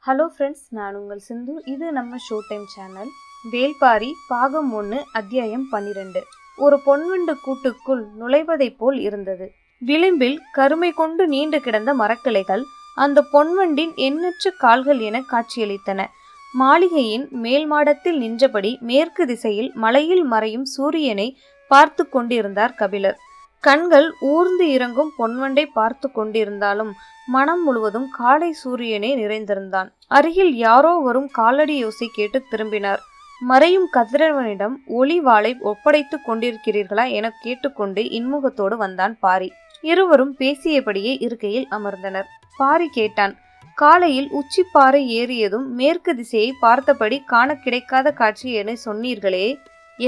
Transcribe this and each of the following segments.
Hello friends, நான் உங்கள் சிந்து. இது நம்ம ஷோ டைம் சேனல். வேள்பாரி பாகம் 1 அத்தியாயம் 12. ஒரு பொன்வண்டு கூட்டுக்குள் நுழைவதைப் போல் இருந்தது. விளிம்பில் கருமை கொண்டு நீண்டு கிடந்த மரக்கிளைகள் அந்த பொன்வண்டின் எண்ணற்ற கால்கள் என காட்சியளித்தன. மாளிகையின் மேல் மாடத்தில் நின்றபடி மேற்கு திசையில் மலையில் மறையும் சூரியனை பார்த்து கொண்டிருந்தார் கபிலர். கண்கள் ஊர்ந்து இறங்கும் பொன்வண்டை பார்த்து கொண்டிருந்தாலும் மனம் முழுவதும் காலை சூரியனே நிறைந்திருந்தான். அருகில் யாரோ வரும் காலடி யோசை கேட்டு திரும்பினார். மறையும் கதிரவனிடம் ஒளி வாளை ஒப்படைத்து கொண்டிருக்கிறீர்களா என கேட்டுக்கொண்டு இன்முகத்தோடு வந்தான் பாரி. இருவரும் பேசியபடியே இருக்கையில் அமர்ந்தனர். பாரி கேட்டான், காலையில் உச்சிப்பாறை ஏறியதும் மேற்கு திசையை பார்த்தபடி காண கிடைக்காத காட்சி என சொன்னீர்களே,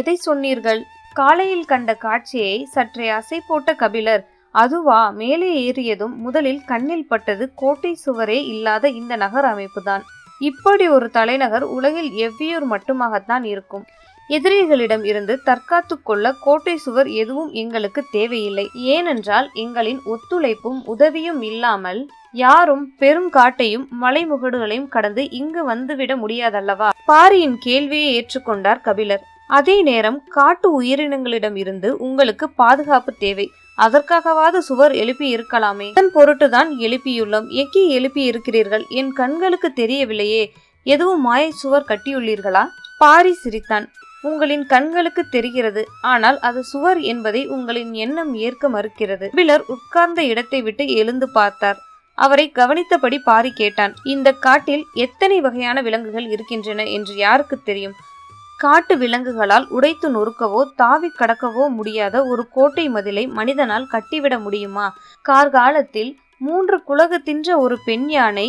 எதை சொன்னீர்கள்? காலையில் கண்ட காட்சியை சற்றே அசை போட்ட கபிலர், அதுவா? மேலே ஏறியதும் முதலில் கண்ணில் பட்டது கோட்டை சுவரே இல்லாத இந்த நகர் அமைப்புதான். இப்படி ஒரு தலைநகர் உலகில் எவ்வியூர் மட்டுமாகத்தான் இருக்கும். எதிரிகளிடம் இருந்து தற்காத்து கொள்ள கோட்டை சுவர் எதுவும் எங்களுக்கு தேவையில்லை. ஏனென்றால் எங்களின் ஒத்துழைப்பும் உதவியும் இல்லாமல் யாரும் பெரும் காட்டையும் மலைமுகடுகளையும் கடந்து இங்கு வந்துவிட முடியாதல்லவா? பாரியின் கேள்வியை ஏற்றுக்கொண்டார் கபிலர். அதே நேரம் காட்டு உயிரினங்களிடம் இருந்து உங்களுக்கு பாதுகாப்பு தேவை. அதற்காகவாது சுவர் எழுப்பி இருக்கலாமே. அதன் பொருட்டுதான் எழுப்பியுள்ளோம். எங்கே எழுப்பி இருக்கிறீர்கள்? என் கண்களுக்கு தெரியவில்லையே. எதுவும் மாயை சுவர் கட்டியுள்ளீர்களா? பாரி சிரித்தான். உங்களின் கண்களுக்கு தெரிகிறது, ஆனால் அது சுவர் என்பதை உங்களின் எண்ணம் ஏற்க மறுக்கிறது. கபிலர் உட்கார்ந்த இடத்தை விட்டு எழுந்து பார்த்தார். அவரை கவனித்தபடி பாரி கேட்டான், இந்த காட்டில் எத்தனை வகையான விலங்குகள் இருக்கின்றன என்று யாருக்கு தெரியும்? காட்டு விலங்குகளால் உடைத்து நொறுக்கவோ தாவி கடக்கவோ முடியாத ஒரு கோட்டை மதிலை மனிதனால் கட்டிவிட முடியுமா? கார்காலத்தில் 3 குலகு தின்ற ஒரு பெண் யானை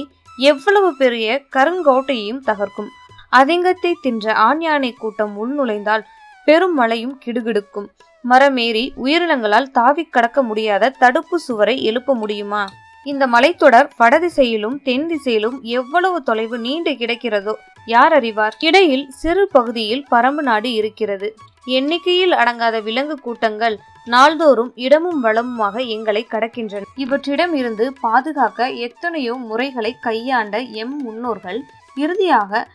எவ்வளவு பெரிய கருங்கோட்டையையும் தகர்க்கும். அதிங்கத்தை தின்ற ஆண் யானை கூட்டம் உள் நுழைந்தால் பெரும் மழையும் கிடுகிடுக்கும். மரமேறி உயிரினங்களால் தாவி கடக்க முடியாத தடுப்பு சுவரை எழுப்ப முடியுமா? இந்த மலைத்தொடர் வடதிசையிலும் தென் திசையிலும் எவ்வளவு தொலைவு நீண்டு கிடக்கிறதோ யார் அறிவார்? இடையில் சிறு பகுதியில் பரம்பு நாடு இருக்கிறது. எண்ணிக்கையில் அடங்காத விலங்கு கூட்டங்கள் நாள்தோறும் இடமும் வளமுமாக எங்களை கடக்கின்றன. இவற்றிடம் இருந்து பாதுகாக்க எத்தனையோ முறைகளை கையாண்ட எம் முன்னோர்கள் இறுதியாக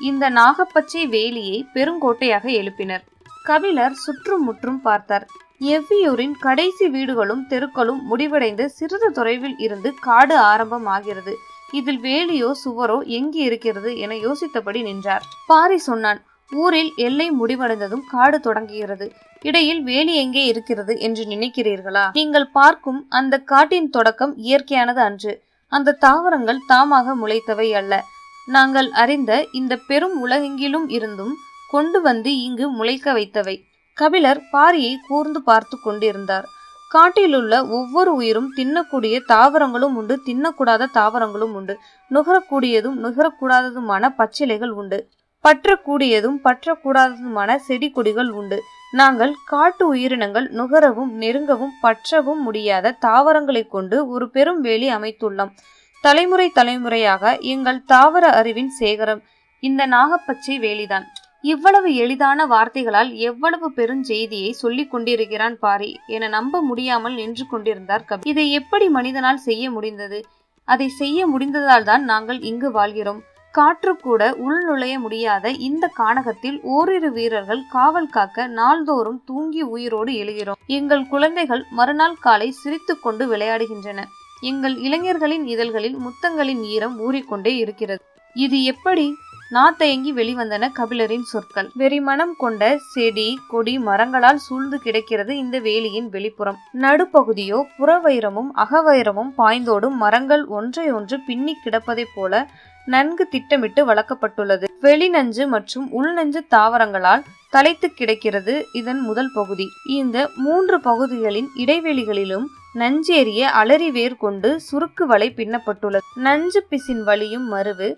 இந்த நாகப்பச்சை வேலியை பெருங்கோட்டையாக எழுப்பினர். கபிலர் சுற்றும் முற்றும் பார்த்தார். எவ்வியூரின் கடைசி வீடுகளும் தெருக்களும் முடிவடைந்து சிறிது தொலைவில் இருந்து காடு ஆரம்பம் ஆகிறது. இதில் வேலியோ சுவரோ எங்கே இருக்கிறது என யோசித்தபடி நின்றார். பாரி சொன்னான், ஊரில் எல்லை முடிவடைந்ததும் காடு தொடங்குகிறது. இடையில் வேலி எங்கே இருக்கிறது என்று நினைக்கிறீர்களா? நீங்கள் பார்க்கும் அந்த காட்டின் தொடக்கம் இயற்கையானது அன்று. அந்த தாவரங்கள் தாமாக முளைத்தவை அல்ல. நாங்கள் அறிந்த இந்த பெரும் உலகெங்கிலும் இருந்தும் கொண்டு வந்து இங்கு முளைக்க வைத்தவை. கபிலர் பாரியை கூர்ந்து பார்த்து கொண்டிருந்தார். காட்டிலுள்ள ஒவ்வொரு உயிரும் தின்னக்கூடிய தாவரங்களும் உண்டு, தின்னக்கூடாத தாவரங்களும் உண்டு. நுகரக்கூடியதும் நுகரக்கூடாததுமான பச்சிலைகள் உண்டு. பற்றக்கூடியதும் பற்றக்கூடாததுமான செடி கொடிகள் உண்டு. நாங்கள் காட்டு உயிரினங்கள் நுகரவும் நெருங்கவும் பற்றவும் முடியாத தாவரங்களை கொண்டு ஒரு பெரும் வேலி அமைத்துள்ளோம். தலைமுறை தலைமுறையாக எங்கள் தாவர அறிவின் சேகரம் இந்த நாகப்பச்சை வேலிதான். இவ்வளவு எளிதான வார்த்தைகளால் எவ்வளவு பெருஞ்செய்தியை சொல்லிக் கொண்டிருக்கிறான் பாரி என நம்ப முடியாமல் நின்று கொண்டிருந்தார் கபிலர். இதை எப்படி மனிதனால் செய்ய முடிந்தது? அதை செய்ய முடிந்ததால் தான் நாங்கள் இங்கு வாழ்கிறோம். காற்று கூட உள் நுழைய முடியாத இந்த கானகத்தில் ஓரிரு வீரர்கள் காவல் காக்க நாள்தோறும் தூங்கி உயிரோடு எழுகிறோம். எங்கள் குழந்தைகள் மறுநாள் காலை சிரித்து கொண்டு விளையாடுகின்றன. எங்கள் இளைஞர்களின் இதழ்களில் முத்தங்களின் ஈரம் ஊறிக்கொண்டே இருக்கிறது. இது எப்படி? நாத்தயங்கி வெளிவந்தன கபிலரின் சொற்கள். வெறிமனம் கொண்ட செடி கொடி மரங்களால் சூழ்ந்து கிடக்கிறது இந்த வேலியின் வெளிப்புறம். நடுப்பகுதியோ புறவைரமும் அகவைரமும் பாய்ந்தோடும் மரங்கள் ஒன்றை ஒன்று பின்னி கிடப்பதை போல நன்கு திட்டமிட்டு வளர்க்கப்பட்டுள்ளது. வெளிநஞ்சு மற்றும் உள்நஞ்சு தாவரங்களால் தலைத்து கிடக்கிறது இதன் முதல் பகுதி. இந்த 3 பகுதிகளின் இடைவெளிகளிலும் நஞ்சேறிய அலறி வேர் கொண்டு சுருக்கு வலை பின்னப்பட்டுள்ளது. நஞ்சு பிசின் வலியும் மருவு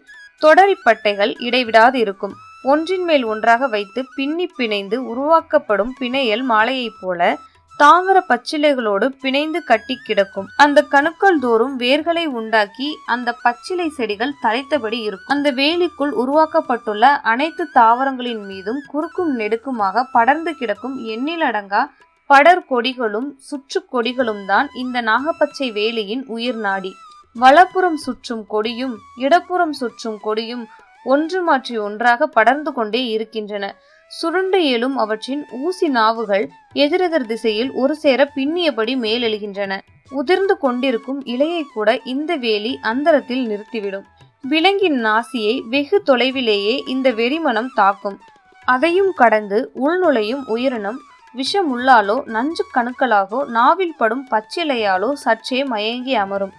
தொடரிப்பட்டைகள் இடைவிடாது இருக்கும். ஒன்றின் மேல் ஒன்றாக வைத்து பின்னி பிணைந்து உருவாக்கப்படும் பிணையல் மாலையைப் போல தாவர பச்சிலைகளோடு பிணைந்து கட்டி கிடக்கும். அந்த கணுக்கள் தோறும் வேர்களை உண்டாக்கி அந்த பச்சிலை செடிகள் தலைத்தபடி இருக்கும். அந்த வேலிக்குள் உருவாக்கப்பட்டுள்ள அனைத்து தாவரங்களின் மீதும் குறுக்கும் நெடுக்குமாக படர்ந்து கிடக்கும் எண்ணிலடங்கா படர் கொடிகளும் சுற்று கொடிகளும் தான் இந்த நாகப்பச்சை வேலியின் உயிர் நாடி. வலப்புறம் சுற்றும் கொடியும் இடப்புறம் சுற்றும் கொடியும் ஒன்று மாற்றி ஒன்றாக படர்ந்து கொண்டே இருக்கின்றன. சுருண்டு எழும் அவற்றின் ஊசி நாவுகள் எதிரெதிர் திசையில் ஒரு சேர பின்னியபடி மேலெழுகின்றன. உதிர்ந்து கொண்டிருக்கும் இலையை கூட இந்த வேலி அந்தரத்தில் நிறுத்திவிடும். விலங்கின் நாசியை வெகு தொலைவிலேயே இந்த வெறிமனம் தாக்கும். அதையும் கடந்து உள்நுழையும் உயிரினம் விஷமுள்ளாலோ நஞ்சு கணுக்களாகோ நாவில் படும் பச்சிலையாலோ சற்றே மயங்கி அமரும்.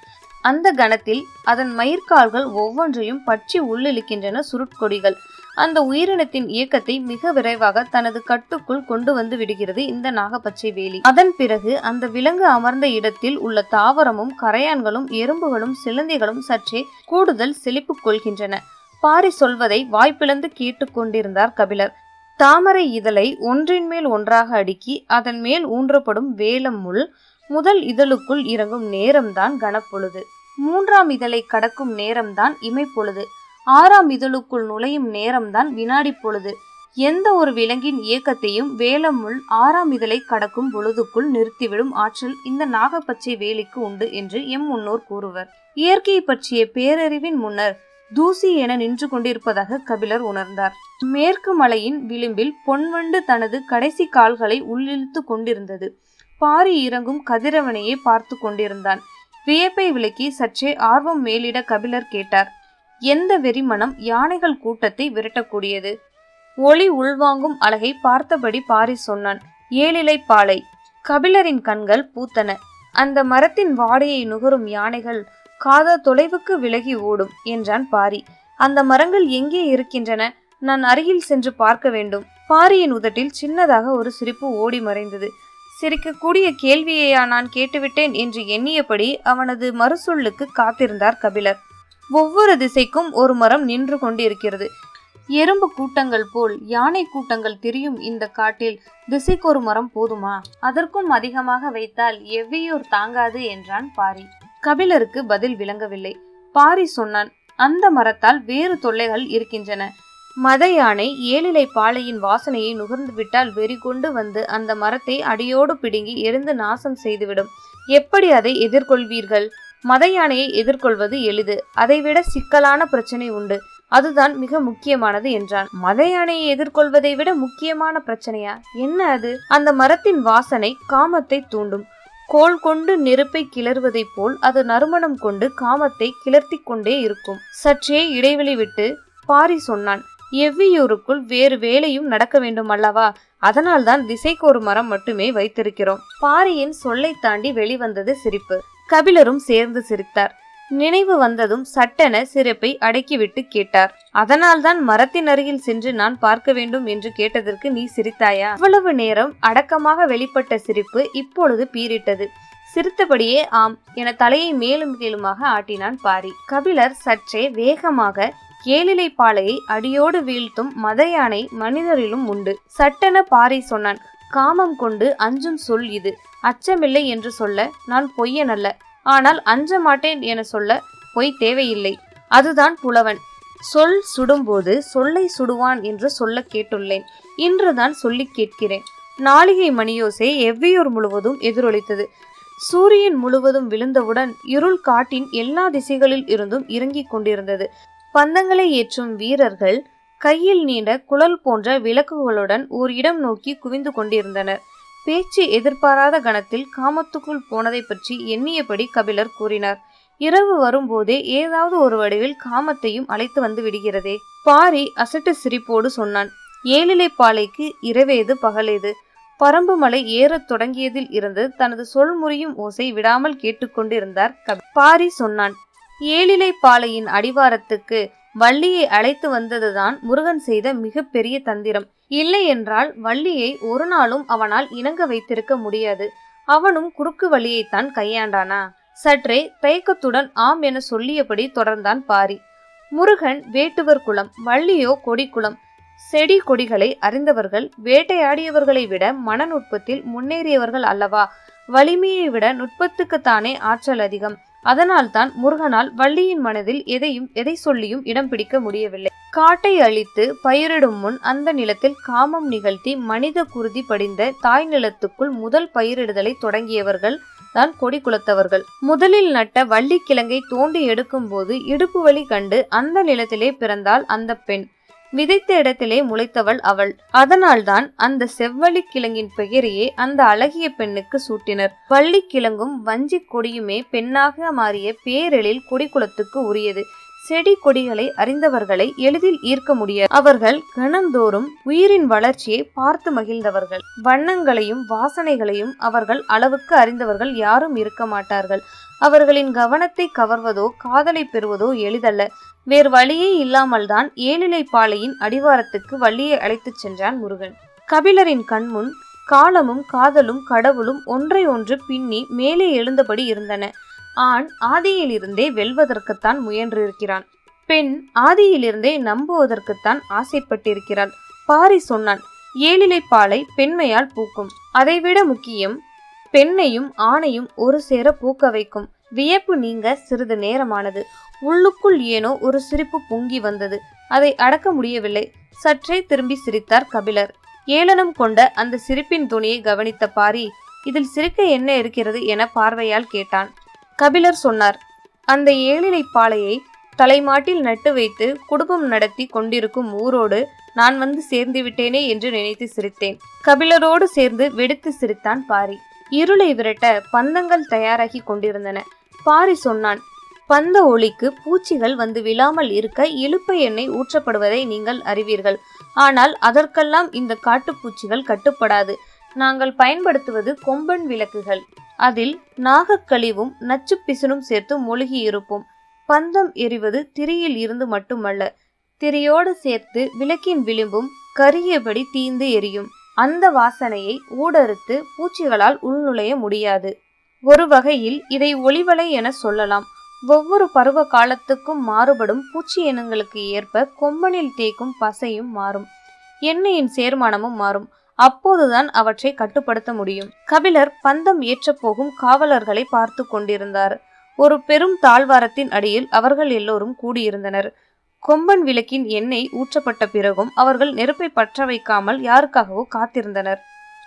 அந்த கணத்தில் அதன் மயிர்கால்கள் ஒவ்வொன்றையும் பற்றி உள்ளிழுக்கின்றன சுருட்கொடிகள். அந்த உயிரினத்தின் இயக்கத்தை மிக விரைவாக தனது கட்டுக்குள் கொண்டு வந்து விடுகிறது இந்த நாகப்பச்சை வேலி. அதன் பிறகு அந்த விலங்கு அமர்ந்த இடத்தில் உள்ள தாவரமும் கரையான்களும் எறும்புகளும் சிலந்திகளும் சற்றே கூடுதல் செழிப்பு கொள்கின்றன. பாரி சொல்வதை வாய்ப்பிழந்து கேட்டுக்கொண்டிருந்தார் கபிலர். தாமரை இதழை ஒன்றின் மேல் ஒன்றாக அடுக்கி அதன் மேல் ஊன்றப்படும் வேலம் முள் முதல் இதழுக்குள் இறங்கும் நேரம்தான் கனப்பொழுது. 3ஆம் இதழை கடக்கும் நேரம்தான் இமைப்பொழுது. 6ஆம் இதழுக்குள் நுழையும் நேரம்தான் வினாடி பொழுது. எந்த ஒரு விலங்கின் இயக்கத்தையும் வேலம் முள் 6ஆம் இதழை கடக்கும் பொழுதுக்குள் நிறுத்திவிடும் ஆற்றல் இந்த நாகப்பச்சை வேலிக்கு உண்டு என்று எம் முன்னோர் கூறுவர். இயற்கையை பற்றிய பேரறிவின் முன்னர் தூசி என நின்று கொண்டிருப்பதாக கபிலர் உணர்ந்தார். மேற்கு மலையின் விளிம்பில் பொன்வண்டு தனது கடைசி கால்களை உள்ளிழுத்து கொண்டிருந்தது. பாரி இறங்கும் கதிரவனையே பார்த்து கொண்டிருந்தான். வியப்பை விலக்கி சற்றே ஆர்வம் மேலிட கபிலர் கேட்டார், எந்த வெறிமனம் யானைகள் கூட்டத்தை விரட்டக்கூடியது? ஒளி உள்வாங்கும் அழகை பார்த்தபடி பாரி சொன்னான், ஏழிலை பாலை. கபிலரின் கண்கள் பூத்தன. அந்த மரத்தின் வாடையை நுகரும் யானைகள் காத தொலைவுக்கு விலகி ஓடும் என்றான் பாரி. அந்த மரங்கள் எங்கே இருக்கின்றன? நான் அருகில் சென்று பார்க்க வேண்டும். பாரியின் உதட்டில் சின்னதாக ஒரு சிரிப்பு ஓடி மறைந்தது. சிரிக்கக்கூடிய கேள்வியையா நான் கேட்டுவிட்டேன் என்று எண்ணியபடி அவனது மறுசொல்லுக்கு காத்திருந்தார் கபிலர். ஒவ்வொரு திசைக்கும் ஒரு மரம் நின்று கொண்டிருக்கிறது. எறும்பு கூட்டங்கள் போல் யானை கூட்டங்கள் திரியும் இந்த காட்டில் திசைக்கு ஒரு மரம் போதுமா? அதற்கும் அதிகமாக வைத்தால் எவ்வியூர் தாங்காது என்றான் பாரி. கபிலருக்கு பதில் விளங்கவில்லை. பாரி சொன்னான், அந்த மரத்தால் வேறு தொல்லைகள் இருக்கின்றன. மத யானை ஏழிலை பாலையின் வாசனையை நுகர்ந்து விட்டால் வெறி கொண்டு வந்து அந்த மரத்தை அடியோடு பிடுங்கி எரிந்து நாசம் செய்துவிடும். எப்படி அதை எதிர்கொள்வீர்கள்? மத யானையை எதிர்கொள்வது எளிது. அதைவிட சிக்கலான பிரச்சனை உண்டு. அதுதான் மிக முக்கியமானது என்றான். மத யானையை எதிர்கொள்வதை விட முக்கியமான பிரச்சனையா? என்ன அது? அந்த மரத்தின் வாசனை காமத்தை தூண்டும். கோல் கொண்டு நெருப்பை கிளறுவதை போல் அது நறுமணம் கொண்டு காமத்தை கிளர்த்தி கொண்டே இருக்கும். சற்றே இடைவெளி விட்டு பாரி சொன்னான், எவ்வியூருக்குள் வேறு வேலையும் நடக்க வேண்டும் அல்லவா? அதனால்தான் திசைக்கு ஒரு மரம் மட்டுமே வைத்திருக்கிறோம். பாரியின் சொல்லை தாண்டி வெளிவந்தது சிரிப்பு. கபிலரும் சேர்ந்து சிரித்தார். நினைவு வந்ததும் சட்டென சிரிப்பை அடக்கிவிட்டு கேட்டார், அதனால்தான் மரத்தின் அருகில் சென்று நான் பார்க்க வேண்டும் என்று கேட்டதற்கு நீ சிரித்தாயா? அவ்வளவு நேரம் அடக்கமாக வெளிப்பட்ட சிரிப்பு இப்பொழுது பீரிட்டது. சிரித்தபடியே ஆம் என தலையை மேலும் கீழுமாக ஆட்டினான் பாரி. கபிலர் சற்றே வேகமாக, ஏழிலை பாலையை அடியோடு வீழ்த்தும் மத யானை மனிதரிலும் உண்டு. சட்டென பாரி சொன்னான், காமம் கொண்டு அஞ்சும் சொல் இது. அச்சமில்லை என்று சொல்ல நான் பொய்யன் அல்ல. ஆனால் அஞ்ச மாட்டேன் என சொல்ல பொய் தேவையில்லை. அதுதான் புலவன். சொல் சுடும்போது சொல்லை சுடுவான் என்று சொல்ல கேட்டுள்ளேன். இன்றுதான் சொல்லி கேட்கிறேன். நாளிகை மணியோசை எவ்வியூர் முழுவதும் எதிரொலித்தது. சூரியன் முழுவதும் விழுந்தவுடன் இருள் காட்டின் எல்லா திசைகளில் இருந்தும் இறங்கிக் கொண்டிருந்தது. பந்தங்களை ஏற்றும் வீரர்கள் கையில் நீண்ட குழல் போன்ற விளக்குகளுடன் ஓர் இடம் நோக்கி குவிந்து கொண்டிருந்தனர். பேச்சு எதிர்பாராத கணத்தில் காமத்துக்குள் போனதை பற்றி எண்ணியபடி கபிலர் கூறினார். இரவு வரும்போதே ஏதாவது ஒரு வடிவில் காமத்தையும் அழைத்து வந்து விடுகிறதே. பாரி அசட்டு சிரிப்போடு சொன்னான், ஏழிலை பாலைக்கு இரவேது பகலேது? பரம்பு மலை ஏறத் தொடங்கியதில் இருந்து தனது சொல் முறியும் ஓசை விடாமல் கேட்டுக்கொண்டிருந்தார் பாரி சொன்னான், ஏழிலை பாலையின் அடிவாரத்துக்கு வள்ளியை அழைத்து வந்ததுதான் முருகன் செய்த மிக பெரிய தந்திரம். இல்லை என்றால் வள்ளியை ஒரு நாளும் அவனால் இணங்க வைத்திருக்க முடியாது. அவனும் குறுக்கு வழியைத்தான் கையாண்டானா? சற்றே தயக்கத்துடன் ஆம் என சொல்லியபடி தொடர்ந்தான் பாரி. முருகன் வேட்டுவர் குலம், வள்ளியோ கொடி குலம். செடி கொடிகளை அறிந்தவர்கள் வேட்டையாடியவர்களை விட மனநுட்பத்தில் முன்னேறியவர்கள் அல்லவா? வலிமையை விட நுட்பத்துக்குத்தானே ஆற்றல் அதிகம். அதனால்தான் முருகனால் வள்ளியின் மனதில் எதை சொல்லியும் இடம் பிடிக்க முடியவில்லை. காட்டை அழித்து பயிரிடும் முன் அந்த நிலத்தில் காமம் நிகழ்த்தி மனித குருதி படிந்த தாய் நிலத்துக்குள் முதல் பயிரிடுதலை தொடங்கியவர்கள் தான் கொடி குலத்தவர்கள். முதலில் நட்ட வள்ளிக்கிழங்கை தோண்டி எடுக்கும் போது இடுப்பு வலி கண்டு அந்த நிலத்திலே பிறந்தாள் அந்த பெண். விதைத்த இடத்திலே முளைத்தவள் அவள். அதனால்தான் அந்த செவ்வள்ளி கிழங்கின் பெயரையே அந்த அழகிய பெண்ணுக்கு சூட்டினர். வள்ளிக்கிழங்கும் வஞ்சி கொடியுமே பெண்ணாக மாறிய பேரெழில் கொடிக்குலத்துக்கு உரியது. செடி கொடிகளை அறிந்தவர்களை எளிதில் ஈர்க்க முடியாது. அவர்கள் கணந்தோறும் உயிரின் வளர்ச்சியை பார்த்து மகிழ்ந்தவர்கள். வண்ணங்களையும் வாசனைகளையும் அவர்கள் அளவுக்கு அறிந்தவர்கள் யாரும் இருக்க மாட்டார்கள். அவர்களின் கவனத்தை கவர்வதோ காதலை பெறுவதோ எளிதல்ல. வேறு வழியே இல்லாமல் தான் ஏழிலை பாலையின் அடிவாரத்துக்கு வள்ளியை அழைத்துச் சென்றான் முருகன். கபிலரின் கண்முன் காலமும் காதலும் கடவுளும் ஒன்றை ஒன்று பின்னி மேலே எழுந்தபடி இருந்தன. ஆண் ஆதியிலிருந்தே வெல்வதற்குத்தான் முயன்றிருக்கிறான். பெண் ஆதியிலிருந்தே நம்புவதற்குத்தான் ஆசைப்பட்டிருக்கிறாள். பாரி சொன்னான், ஏழிலை பாலை பெண்மையால் பூக்கும். அதைவிட முக்கியம், பெண்ணையும் ஆணையும் ஒரு சேர பூக்க வைக்கும். வியப்பு நீங்க சிறிது நேரமானது. உள்ளுக்குள் ஏனோ ஒரு சிரிப்பு பொங்கி வந்தது. அதை அடக்க முடியவில்லை. சற்றே திரும்பி சிரித்தார் கபிலர். ஏளனம் கொண்ட அந்த சிரிப்பின் துணியை கவனித்த பாரி, இதில் சிரிக்க என்ன இருக்கிறது என பார்வையால் கேட்டான். கபிலர் சொன்னார், அந்த ஏழிலை பாலையை தலைமாட்டில் நட்டு வைத்து குடும்பம் நடத்தி கொண்டிருக்கும் ஊரோடு நான் வந்து சேர்ந்து விட்டேனே என்று நினைத்து சிரித்தேன். கபிலரோடு சேர்ந்து வெடித்து சிரித்தான் பாரி. இருளை விரட்ட பந்தங்கள் தயாராகி கொண்டிருந்தன. பாரி சொன்னான், பந்த ஒளிக்கு பூச்சிகள் வந்து விழாமல் இருக்க இலுப்பை எண்ணெய் ஊற்றப்படுவதை நீங்கள் அறிவீர்கள். ஆனால் அதற்கெல்லாம் இந்த காட்டுப்பூச்சிகள் கட்டுப்படாது. நாங்கள் பயன்படுத்துவது கொம்பன் விளக்குகள். அதில் நாகக்கழிவும் நச்சு பிசுனும் சேர்த்து மூழ்கி இருப்போம். பந்தம் எரிவது திரியில் இருந்து மட்டுமல்ல, திரியோடு சேர்த்து விளக்கின் விளிம்பும் கரியபடி தீந்து எரியும். அந்த வாசனையை ஊடறுத்து பூச்சிகளால் உள்நுழைய முடியாது. ஒரு வகையில் இதை ஒளிவலை என சொல்லலாம். ஒவ்வொரு பருவ காலத்துக்கும் மாறுபடும் பூச்சி இனங்களுக்கு ஏற்ப கொம்பனில் தேய்க்கும் பசையும் மாறும், எண்ணெயின் சேர்மானமும் மாறும். அப்போதுதான் அவற்றை கட்டுப்படுத்த முடியும். கபிலர் பந்தம் ஏற்ற போகும் காவலர்களை பார்த்து கொண்டிருந்தார். ஒரு பெரும் தாழ்வாரத்தின் அடியில் அவர்கள் எல்லோரும் கூடியிருந்தனர். கொம்பன் விளக்கின் எண்ணெய் ஊற்றப்பட்ட பிறகும் அவர்கள் நெருப்பை பற்ற வைக்காமல் யாருக்காகவோ காத்திருந்தனர்.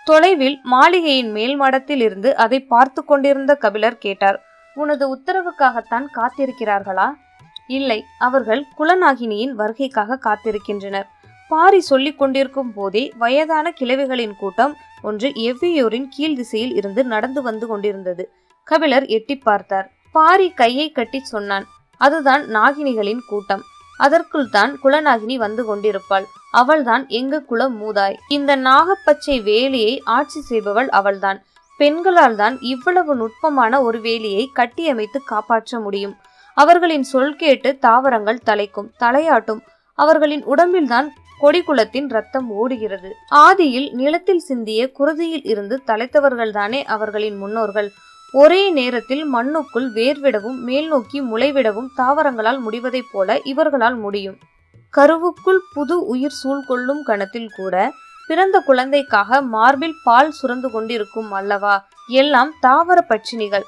தொலைவில் மாளிகையின் மேல் மாடத்தில் இருந்து அதை பார்த்து கொண்டிருந்த கபிலர் கேட்டார், உனது உத்தரவுக்காகத்தான் காத்திருக்கிறார்களா? இல்லை, அவர்கள் குலநாகினியின் வருகைக்காக காத்திருக்கின்றனர். பாரி சொல்லிக் கொண்டிருக்கும் போதே வயதான கிழவிகளின் கூட்டம் ஒன்று எவ்வியூரின் கீழ் திசையில் இருந்து நடந்து வந்து கொண்டிருந்தது. கபிலர் எட்டி பார்த்தார். பாரி கையை கட்டி சொன்னான், அதுதான் நாகினிகளின் கூட்டம். அதற்குள் தான் குலநாகினி வந்து கொண்டிருப்பாள். அவள்தான் எங்க குல மூதாய். இந்த நாகப்பச்சை வேலியை ஆட்சி செய்பவள் அவள்தான். பெண்களால் தான் இவ்வளவு நுட்பமான ஒரு வேலியை கட்டியமைத்து காப்பாற்ற முடியும். அவர்களின் சொல் கேட்டு தாவரங்கள் தலைக்கும், தலையாட்டும். அவர்களின் உடம்பில்தான் கொடிக்குலத்தின் ரத்தம் ஓடுகிறது. ஆதியில் நிலத்தில் சிந்திய குருதியில் இருந்து தலைத்தவர்கள்தானே அவர்களின் முன்னோர்கள். ஒரே நேரத்தில் மண்ணுக்குள் வேர்விடவும் மேல் நோக்கி முளைவிடவும் தாவரங்களால் முடிவதைப் போல இவர்களால் முடியும். கருவுக்குள் புது உயிர் சூழ்கொள்ளும் கணத்தில் கூட பிறந்த குழந்தைக்காக மார்பில் பால் சுரந்து கொண்டிருக்கும் அல்லவா, எல்லாம் தாவர பட்சினிகள்,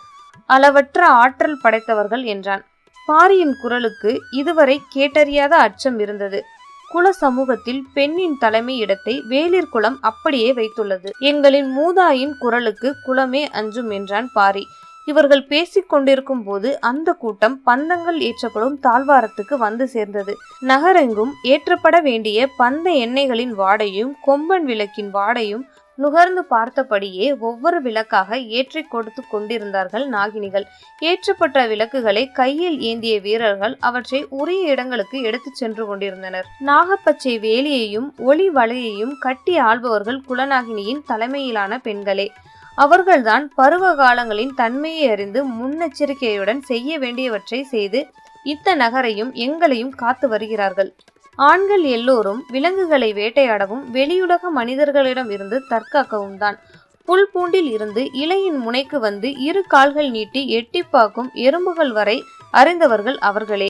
அளவற்ற ஆற்றல் படைத்தவர்கள் என்றான். பாரியின் குரலுக்கு இதுவரை கேட்டறியாத அச்சம் இருந்தது. குல சமூகத்தில் பெண்ணின் தலைமை இடத்தை வேளிர் குலம் அப்படியே வைத்துள்ளது. எங்களின் மூதாயின் குரலுக்கு குலமே அஞ்சும் என்றான் பாரி. இவர்கள் பேசிக் கொண்டிருக்கும் போது அந்த கூட்டம் பந்தங்கள் ஏற்றப்படும் தாழ்வாரத்துக்கு வந்து சேர்ந்தது. நகரெங்கும் ஏற்றப்பட வேண்டிய பந்த எண்ணெய்களின் வாடையும் கொம்பன் விளக்கின் வாடையும் நுகர்ந்து பார்த்தபடியே ஒவ்வொரு விளக்காக ஏற்றி கொடுத்து கொண்டிருந்தார்கள் நாகினிகள். ஏற்றப்பட்ட விளக்குகளை கையில் ஏந்திய வீரர்கள் அவற்றை உரிய இடங்களுக்கு எடுத்து சென்று கொண்டிருந்தனர். நாகப்பச்சை வேலியையும் ஒளி வலையையும் கட்டி ஆள்பவர்கள் குலநாகினியின் தலைமையிலான பெண்களே. அவர்கள்தான் பருவ காலங்களின் தன்மையை அறிந்து முன்னெச்சரிக்கையுடன் செய்ய வேண்டியவற்றை செய்து இந்த நகரையும் எங்களையும் காத்து வருகிறார்கள். ஆண்கள் எல்லோரும் விலங்குகளை வேட்டையாடவும் வெளியுலக மனிதர்களிடம் இருந்து தற்காக்கவும் தான். புல் பூண்டில் இருந்து இலையின் முனைக்கு வந்து இரு கால்கள் நீட்டி எட்டி பார்க்கும் எறும்புகள் வரை அறிந்தவர்கள் அவர்களே.